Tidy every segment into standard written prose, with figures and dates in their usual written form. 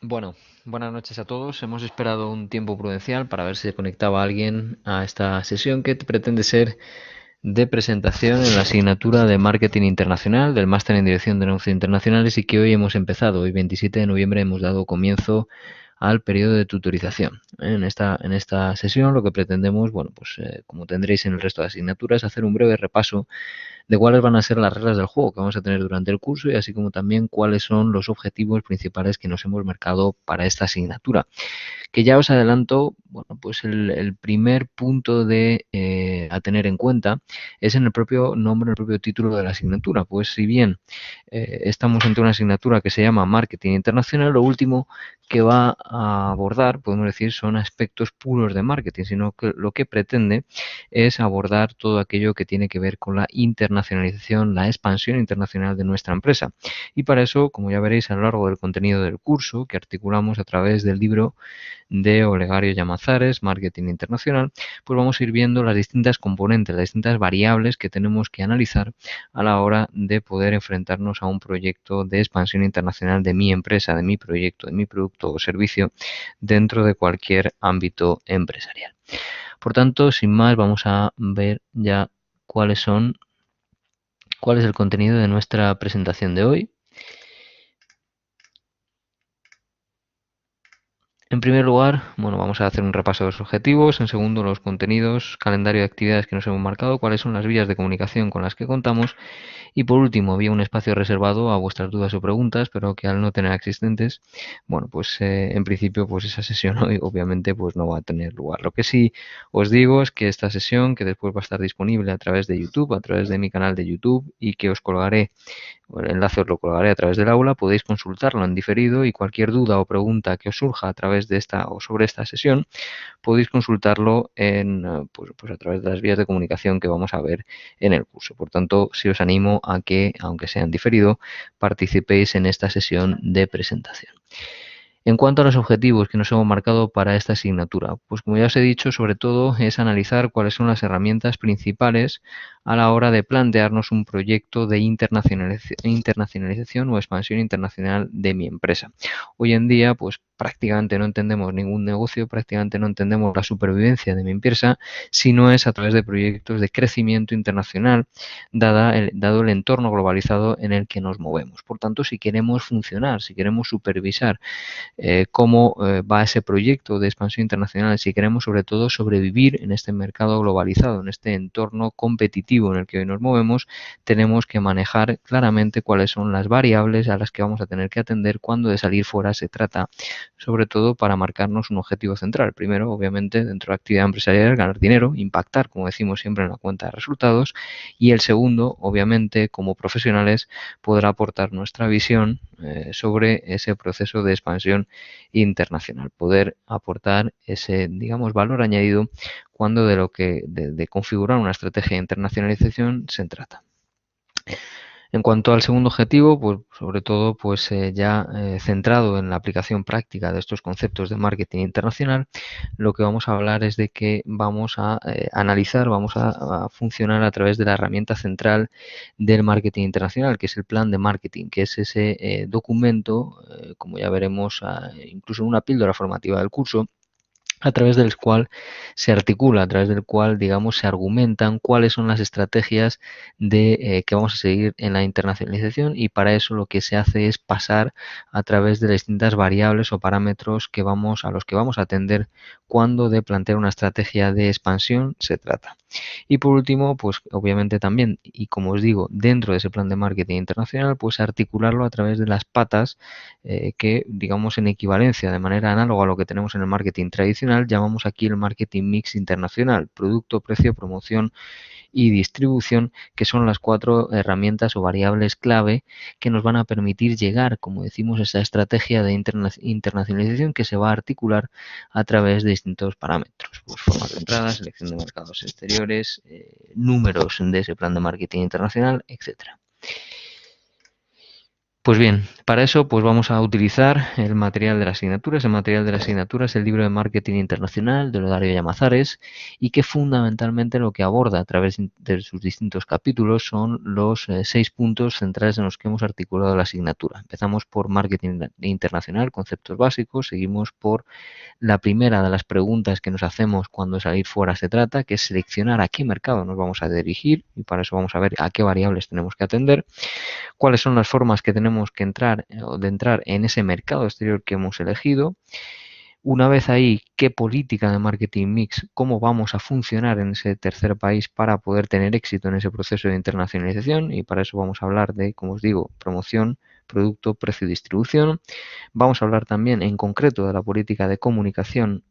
Bueno, buenas noches a todos. Hemos esperado un tiempo prudencial para ver si se conectaba alguien a esta sesión que pretende ser de presentación en la asignatura de Marketing Internacional del Máster en Dirección de Negocios Internacionales y que hoy hemos empezado. Hoy, 27 de noviembre, hemos dado comienzo al periodo de tutorización. En esta sesión lo que pretendemos, bueno, pues como tendréis en el resto de asignaturas, hacer un breve repaso de cuáles van a ser las reglas del juego que vamos a tener durante el curso y así como también cuáles son los objetivos principales que nos hemos marcado para esta asignatura. Que ya os adelanto, bueno, pues el primer punto a tener en cuenta es en el propio nombre, en el propio título de la asignatura. Pues si bien estamos ante una asignatura que se llama Marketing Internacional, lo último que va a abordar, podemos decir, son aspectos puros de marketing, sino que lo que pretende es abordar todo aquello que tiene que ver con la internacionalización, la expansión internacional de nuestra empresa. Y para eso, como ya veréis a lo largo del contenido del curso, que articulamos a través del libro de Olegario Llamazares, Marketing Internacional, pues vamos a ir viendo las distintas componentes, las distintas variables que tenemos que analizar a la hora de poder enfrentarnos a un proyecto de expansión internacional de mi empresa, de mi proyecto, de mi producto o servicio dentro de cualquier ámbito empresarial. Por tanto, sin más, vamos a ver ya cuál es el contenido de nuestra presentación de hoy. En primer lugar, bueno, vamos a hacer un repaso de los objetivos. En segundo, los contenidos, calendario de actividades que nos hemos marcado, cuáles son las vías de comunicación con las que contamos. Y por último, había un espacio reservado a vuestras dudas o preguntas, pero que al no tener existentes, bueno, pues en principio, pues esa sesión hoy obviamente pues no va a tener lugar. Lo que sí os digo es que esta sesión, que después va a estar disponible a través de YouTube, a través de mi canal de YouTube y que os colgaré el enlace os lo colgaré a través del aula, podéis consultarlo en diferido y cualquier duda o pregunta que os surja a través de esta o sobre esta sesión, podéis consultarlo pues a través de las vías de comunicación que vamos a ver en el curso. Por tanto, sí os animo a que, aunque sea en diferido, participéis en esta sesión de presentación. En cuanto a los objetivos que nos hemos marcado para esta asignatura, pues como ya os he dicho, sobre todo es analizar cuáles son las herramientas principales a la hora de plantearnos un proyecto de internacionalización o expansión internacional de mi empresa. Hoy en día, pues prácticamente no entendemos ningún negocio, prácticamente no entendemos la supervivencia de mi empresa si no es a través de proyectos de crecimiento internacional, dado el entorno globalizado en el que nos movemos. Por tanto, si queremos funcionar, si queremos supervisar cómo va ese proyecto de expansión internacional, si queremos sobre todo sobrevivir en este mercado globalizado, en este entorno competitivo en el que hoy nos movemos, tenemos que manejar claramente cuáles son las variables a las que vamos a tener que atender cuando de salir fuera se trata, sobre todo para marcarnos un objetivo central. Primero, obviamente, dentro de la actividad empresarial, ganar dinero, impactar, como decimos siempre, en la cuenta de resultados, y el segundo, obviamente, como profesionales, poder aportar nuestra visión sobre ese proceso de expansión internacional, poder aportar ese, digamos, valor añadido cuando de configurar una estrategia de internacionalización se trata. En cuanto al segundo objetivo, pues sobre todo pues ya centrado en la aplicación práctica de estos conceptos de marketing internacional, lo que vamos a hablar es de que vamos a analizar, vamos a funcionar a través de la herramienta central del marketing internacional, que es el plan de marketing, que es ese documento, como ya veremos incluso en una píldora formativa del curso, a través del cual se articula, a través del cual, digamos, se argumentan cuáles son las estrategias que vamos a seguir en la internacionalización y para eso lo que se hace es pasar a través de las distintas variables o parámetros a los que vamos a atender cuando de plantear una estrategia de expansión se trata. Y por último, pues obviamente también, y como os digo, dentro de ese plan de marketing internacional, pues articularlo a través de las patas que, digamos, en equivalencia, de manera análoga a lo que tenemos en el marketing tradicional, llamamos aquí el marketing mix internacional, producto, precio, promoción y distribución, que son las cuatro herramientas o variables clave que nos van a permitir llegar, como decimos, a esa estrategia de internacionalización que se va a articular a través de distintos parámetros, pues formas de entrada, selección de mercados exteriores, números de ese plan de marketing internacional, etcétera. Pues bien, para eso pues vamos a utilizar el material de la asignatura. Ese material de la asignatura es el libro de Marketing Internacional de Dario Llamazares y que fundamentalmente lo que aborda a través de sus distintos capítulos son los 6 puntos centrales en los que hemos articulado la asignatura. Empezamos por Marketing Internacional, conceptos básicos, seguimos por la primera de las preguntas que nos hacemos cuando salir fuera se trata, que es seleccionar a qué mercado nos vamos a dirigir y para eso vamos a ver a qué variables tenemos que atender, cuáles son las formas que tenemos que entrar o de entrar en ese mercado exterior que hemos elegido. Una vez ahí, qué política de marketing mix, cómo vamos a funcionar en ese tercer país para poder tener éxito en ese proceso de internacionalización, y para eso vamos a hablar de, como os digo, promoción, producto, precio y distribución. Vamos a hablar también en concreto de la política de comunicación,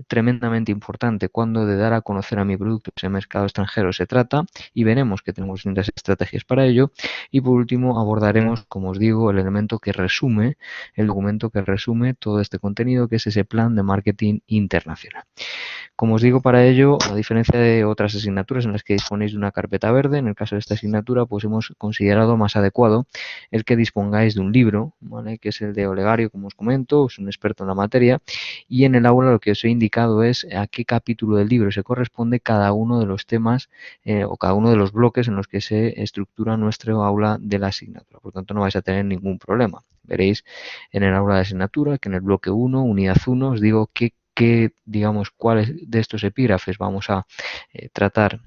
tremendamente importante cuando de dar a conocer a mi producto ese mercado extranjero se trata, y veremos que tenemos distintas estrategias para ello. Y por último abordaremos, como os digo, el elemento que resume, el documento que resume todo este contenido, que es ese plan de marketing internacional. Como os digo, para ello, a diferencia de otras asignaturas en las que disponéis de una carpeta verde, en el caso de esta asignatura, pues hemos considerado más adecuado el que dispongáis de un libro, ¿vale?, que es el de Olegario, como os comento, es un experto en la materia, y en el aula lo que os he indicado es a qué capítulo del libro se corresponde cada uno de los temas o cada uno de los bloques en los que se estructura nuestro aula de la asignatura. Por tanto, no vais a tener ningún problema. Veréis en el aula de asignatura que en el bloque 1, unidad 1, os digo digamos, cuáles de estos epígrafes vamos a tratar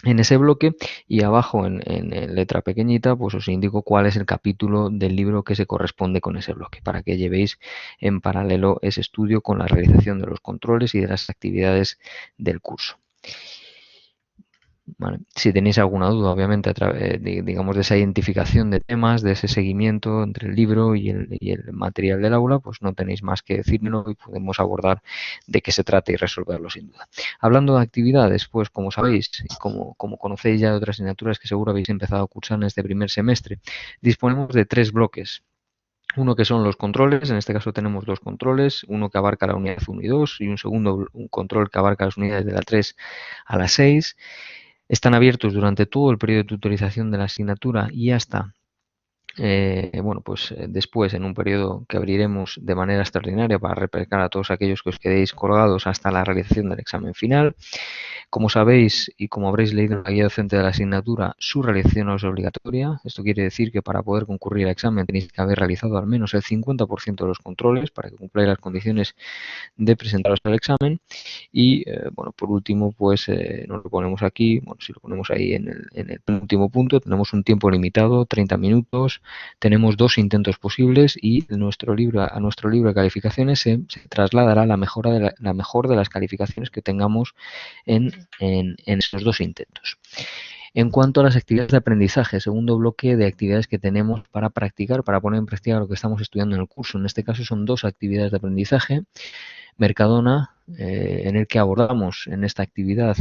en ese bloque, y abajo en letra pequeñita pues os indico cuál es el capítulo del libro que se corresponde con ese bloque, para que llevéis en paralelo ese estudio con la realización de los controles y de las actividades del curso. Vale. Si tenéis alguna duda, obviamente, digamos, de esa identificación de temas, de ese seguimiento entre el libro y el material del aula, pues no tenéis más que decírmelo y podemos abordar de qué se trata y resolverlo sin duda. Hablando de actividades, pues como sabéis, y como conocéis ya de otras asignaturas que seguro habéis empezado a cursar en este primer semestre, disponemos de 3 bloques. Uno que son los controles, en este caso tenemos 2 controles, uno que abarca la unidad 1 y 2 y un segundo control que abarca las unidades de la 3 a la 6. Están abiertos durante todo el periodo de tutorización de la asignatura y hasta después, en un periodo que abriremos de manera extraordinaria para refrescar a todos aquellos que os quedéis colgados hasta la realización del examen final. Como sabéis y como habréis leído en la guía docente de la asignatura, su realización no es obligatoria. Esto quiere decir que para poder concurrir al examen tenéis que haber realizado al menos el 50% de los controles para que cumpláis las condiciones de presentaros al examen. Y por último, pues nos lo ponemos aquí, si lo ponemos ahí en el último punto, tenemos un tiempo limitado, 30 minutos, tenemos 2 intentos posibles y a nuestro libro de calificaciones se trasladará la mejor de las calificaciones que tengamos en esos 2 intentos. En cuanto a las actividades de aprendizaje, segundo bloque de actividades que tenemos para practicar, para poner en práctica lo que estamos estudiando en el curso. En este caso son 2 actividades de aprendizaje. Mercadona, en el que abordamos en esta actividad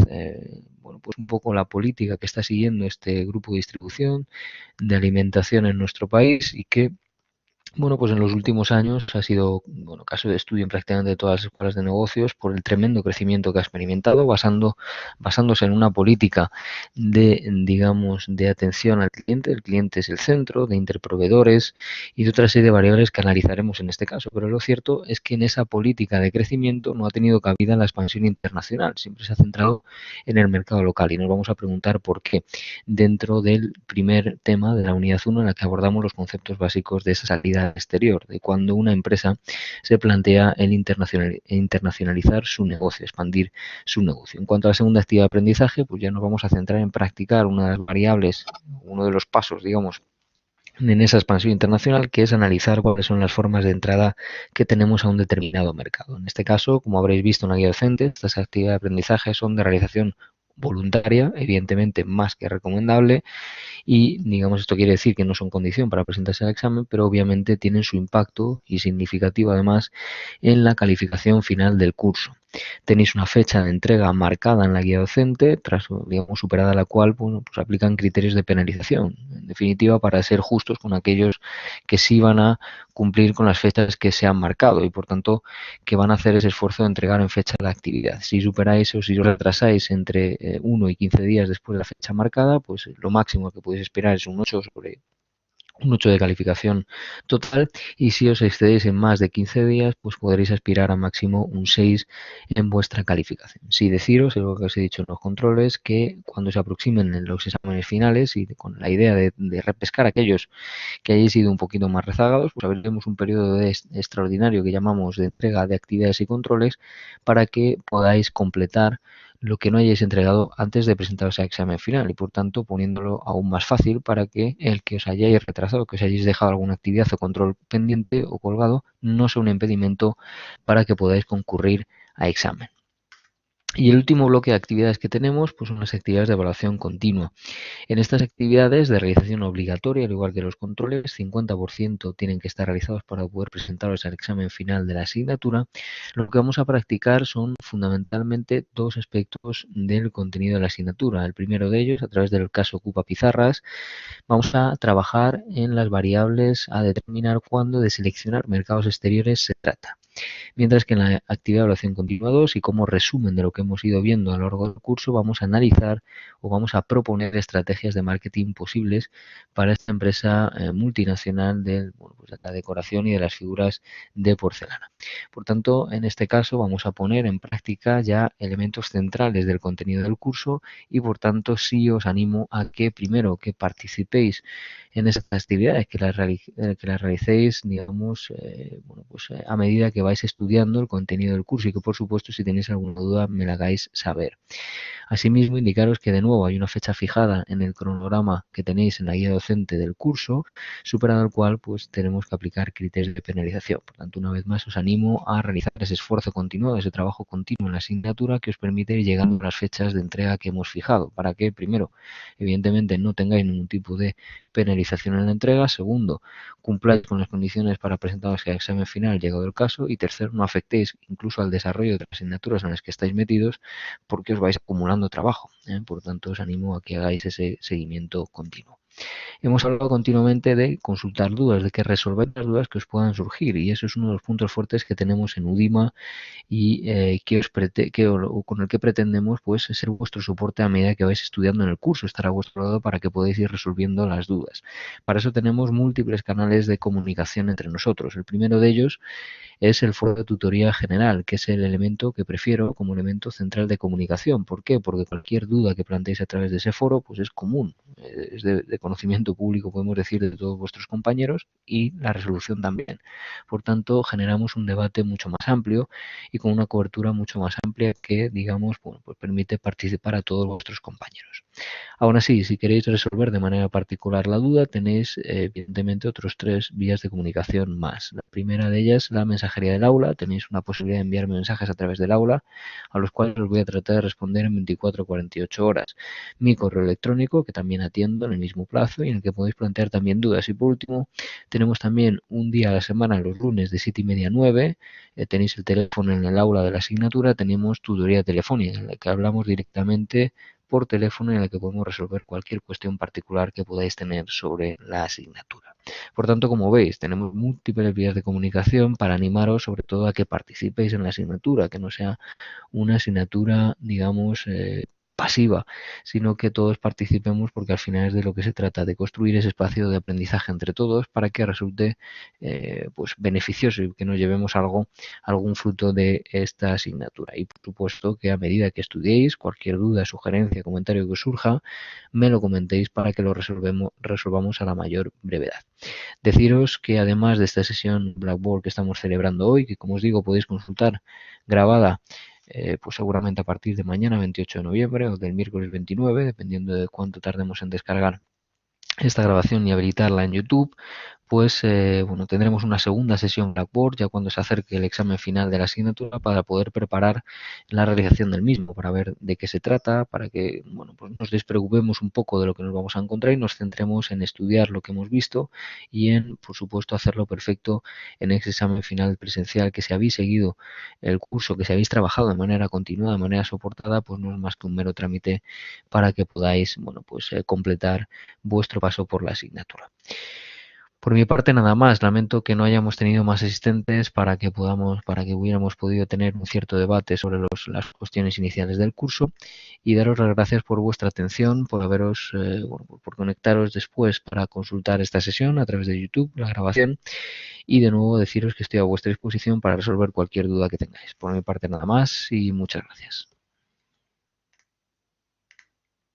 pues un poco la política que está siguiendo este grupo de distribución de alimentación en nuestro país y que pues en los últimos años ha sido caso de estudio en prácticamente todas las escuelas de negocios por el tremendo crecimiento que ha experimentado, basándose en una política de atención al cliente. El cliente es el centro, de interproveedores y de otra serie de variables que analizaremos en este caso. Pero lo cierto es que en esa política de crecimiento no ha tenido cabida la expansión internacional, siempre se ha centrado en el mercado local y nos vamos a preguntar por qué dentro del primer tema de la unidad 1 en la que abordamos los conceptos básicos de esa salida exterior, de cuando una empresa se plantea el internacionalizar su negocio, expandir su negocio. En cuanto a la segunda actividad de aprendizaje, pues ya nos vamos a centrar en practicar una de las variables, uno de los pasos, digamos, en esa expansión internacional, que es analizar cuáles son las formas de entrada que tenemos a un determinado mercado. En este caso, como habréis visto en la guía docente, estas actividades de aprendizaje son de realización voluntaria, evidentemente más que recomendable, y digamos esto quiere decir que no son condición para presentarse al examen, pero obviamente tienen su impacto y significativo además en la calificación final del curso. Tenéis una fecha de entrega marcada en la guía docente, tras superada la cual pues aplican criterios de penalización, en definitiva para ser justos con aquellos que sí van a cumplir con las fechas que se han marcado y por tanto que van a hacer ese esfuerzo de entregar en fecha la actividad. Si superáis o si os retrasáis entre 1 y 15 días después de la fecha marcada, pues lo máximo que podéis esperar es un 8 un 8 de calificación total, y si os excedéis en más de 15 días, pues podréis aspirar a máximo un 6 en vuestra calificación. Sí, deciros, es lo que os he dicho en los controles, que cuando se aproximen los exámenes finales y con la idea de repescar aquellos que hayáis sido un poquito más rezagados, pues abriremos un periodo extraordinario que llamamos de entrega de actividades y controles para que podáis completar lo que no hayáis entregado antes de presentaros al examen final y por tanto poniéndolo aún más fácil para que el que os hayáis retrasado, que os hayáis dejado alguna actividad o control pendiente o colgado, no sea un impedimento para que podáis concurrir a examen. Y el último bloque de actividades que tenemos, pues son las actividades de evaluación continua. En estas actividades de realización obligatoria, al igual que los controles, 50% tienen que estar realizados para poder presentaros al examen final de la asignatura. Lo que vamos a practicar son fundamentalmente dos aspectos del contenido de la asignatura. El primero de ellos, a través del caso Ocupa Pizarras, vamos a trabajar en las variables a determinar cuándo de seleccionar mercados exteriores se trata. Mientras que en la actividad de evaluación continua 2 y como resumen de lo que hemos ido viendo a lo largo del curso, vamos a analizar o vamos a proponer estrategias de marketing posibles para esta empresa multinacional de la decoración y de las figuras de porcelana. Por tanto, en este caso vamos a poner en práctica ya elementos centrales del contenido del curso y por tanto sí os animo a que primero que participéis en estas actividades, que las realicéis, digamos, a medida que vais estudiando el contenido del curso y que, por supuesto, si tenéis alguna duda, me la hagáis saber. Asimismo, indicaros que de nuevo hay una fecha fijada en el cronograma que tenéis en la guía docente del curso, superado el cual pues tenemos que aplicar criterios de penalización. Por tanto, una vez más os animo a realizar ese esfuerzo continuo, ese trabajo continuo en la asignatura que os permite ir llegando a las fechas de entrega que hemos fijado, para que primero, evidentemente, no tengáis ningún tipo de penalización en la entrega, segundo, cumpláis con las condiciones para presentaros al examen final llegado el caso, y tercero, no afectéis incluso al desarrollo de las asignaturas en las que estáis metidos porque os vais acumulando trabajo. Por tanto, os animo a que hagáis ese seguimiento continuo. Hemos hablado continuamente de consultar dudas, de que resolváis las dudas que os puedan surgir, y eso es uno de los puntos fuertes que tenemos en Udima y con el que pretendemos pues ser vuestro soporte a medida que vais estudiando en el curso, estar a vuestro lado para que podáis ir resolviendo las dudas. Para eso tenemos múltiples canales de comunicación entre nosotros. El primero de ellos es el foro de tutoría general, que es el elemento que prefiero como elemento central de comunicación. ¿Por qué? Porque cualquier duda que planteéis a través de ese foro pues es común, es de conocimiento público, podemos decir, de todos vuestros compañeros, y la resolución también. Por tanto, generamos un debate mucho más amplio y con una cobertura mucho más amplia que, digamos, pues permite participar a todos vuestros compañeros. Aún así, si queréis resolver de manera particular la duda, tenéis evidentemente otros 3 vías de comunicación más. La primera de ellas, la mensajería del aula. Tenéis una posibilidad de enviarme mensajes a través del aula, a los cuales os voy a tratar de responder en 24 o 48 horas. Mi correo electrónico, que también atiendo en el mismo plazo y en el que podéis plantear también dudas. Y por último, tenemos también un día a la semana, los lunes de 7:30 a 9, tenéis el teléfono en el aula de la asignatura, tenemos tutoría telefónica, en la que hablamos directamente por teléfono, en el que podemos resolver cualquier cuestión particular que podáis tener sobre la asignatura. Por tanto, como veis, tenemos múltiples vías de comunicación para animaros sobre todo a que participéis en la asignatura, que no sea una asignatura, digamos, pasiva, sino que todos participemos, porque al final es de lo que se trata, de construir ese espacio de aprendizaje entre todos para que resulte pues beneficioso y que nos llevemos algún fruto de esta asignatura. Y por supuesto que a medida que estudiéis, cualquier duda, sugerencia, comentario que os surja, me lo comentéis para que lo resolvamos a la mayor brevedad. Deciros que además de esta sesión Blackboard que estamos celebrando hoy, que como os digo podéis consultar grabada pues seguramente a partir de mañana 28 de noviembre o del miércoles 29, dependiendo de cuánto tardemos en descargar esta grabación y habilitarla en YouTube, pues tendremos una segunda sesión Blackboard ya cuando se acerque el examen final de la asignatura para poder preparar la realización del mismo, para ver de qué se trata, para que pues nos despreocupemos un poco de lo que nos vamos a encontrar y nos centremos en estudiar lo que hemos visto y en, por supuesto, hacerlo perfecto en ese examen final presencial, que si habéis seguido el curso, que si habéis trabajado de manera continuada, de manera soportada, pues no es más que un mero trámite para que podáis completar vuestro paso por la asignatura. Por mi parte nada más. Lamento que no hayamos tenido más asistentes para que hubiéramos podido tener un cierto debate sobre las cuestiones iniciales del curso, y daros las gracias por vuestra atención, por haberos, bueno, por conectaros después para consultar esta sesión a través de YouTube, la grabación, y de nuevo deciros que estoy a vuestra disposición para resolver cualquier duda que tengáis. Por mi parte nada más y muchas gracias.